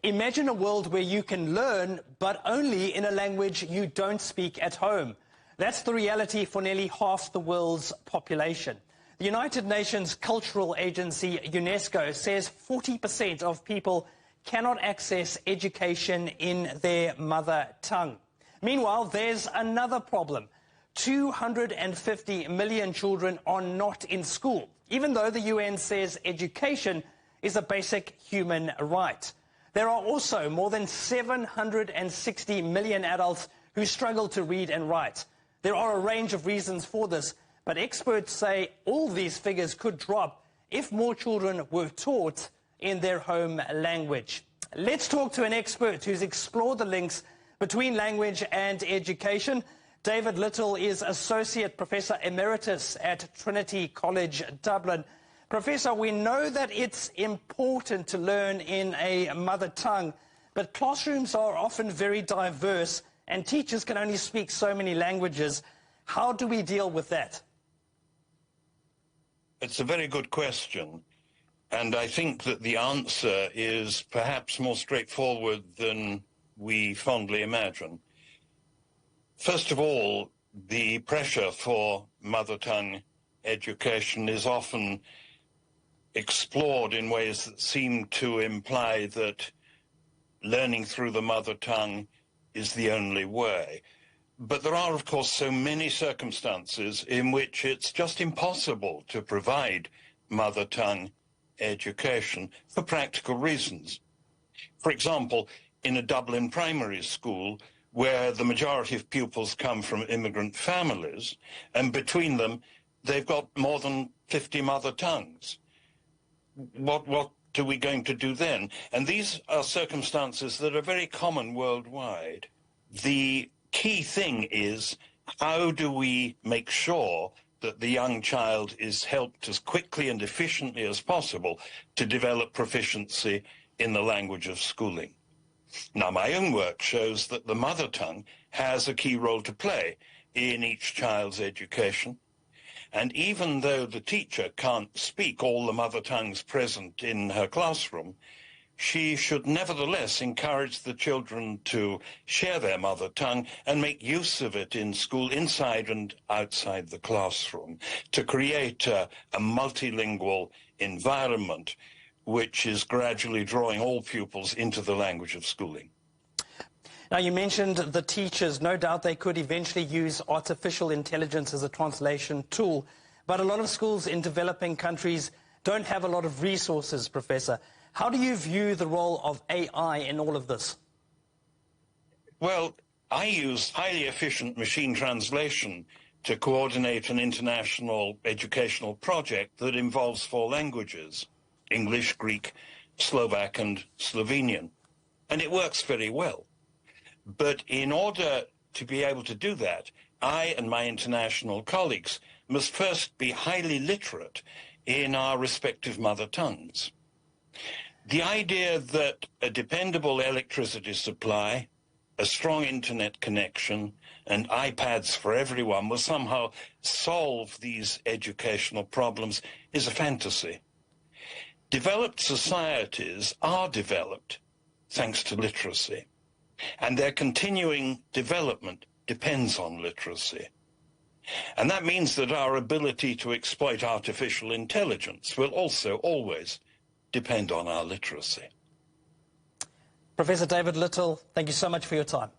Imagine a world where you can learn, but only in a language you don't speak at home. That's the reality for nearly half the world's population. The United Nations Cultural Agency, UNESCO, says 40% of people cannot access education in their mother tongue. Meanwhile, there's another problem. 250 million children are not in school, even though the UN says education is a basic human right. There are also more than 760 million adults who struggle to read and write. There are a range of reasons for this, but experts say all these figures could drop if more children were taught in their home language. Let's talk to an expert who's explored the links between language and education. David Little is Associate Professor Emeritus at Trinity College, Dublin. Professor, we know that it's important to learn in a mother tongue, but classrooms are often very diverse and teachers can only speak so many languages. How do we deal with that? It's a very good question, and I think that the answer is perhaps more straightforward than we fondly imagine. First of all, the pressure for mother tongue education is often explored in ways that seem to imply that learning through the mother tongue is the only way. But there are, of course, so many circumstances in which it's just impossible to provide mother tongue education for practical reasons. For example, in a Dublin primary school, where the majority of pupils come from immigrant families, and between them, they've got more than 50 mother tongues. What are we going to do then? And these are circumstances that are very common worldwide. The key thing is, how do we make sure that the young child is helped as quickly and efficiently as possible to develop proficiency in the language of schooling? Now, my own work shows that the mother tongue has a key role to play in each child's education. And even though the teacher can't speak all the mother tongues present in her classroom, she should nevertheless encourage the children to share their mother tongue and make use of it in school, inside and outside the classroom, to create a multilingual environment which is gradually drawing all pupils into the language of schooling. Now, you mentioned the teachers. No doubt they could eventually use artificial intelligence as a translation tool, but a lot of schools in developing countries don't have a lot of resources, Professor. How do you view the role of AI in all of this? Well, I use highly efficient machine translation to coordinate an international educational project that involves 4 languages: English, Greek, Slovak, and Slovenian. And it works very well. But in order to be able to do that, I and my international colleagues must first be highly literate in our respective mother tongues. The idea that a dependable electricity supply, a strong internet connection, and iPads for everyone will somehow solve these educational problems is a fantasy. Developed societies are developed thanks to literacy, and their continuing development depends on literacy. And that means that our ability to exploit artificial intelligence will also always depend on our literacy. Professor David Little, thank you so much for your time.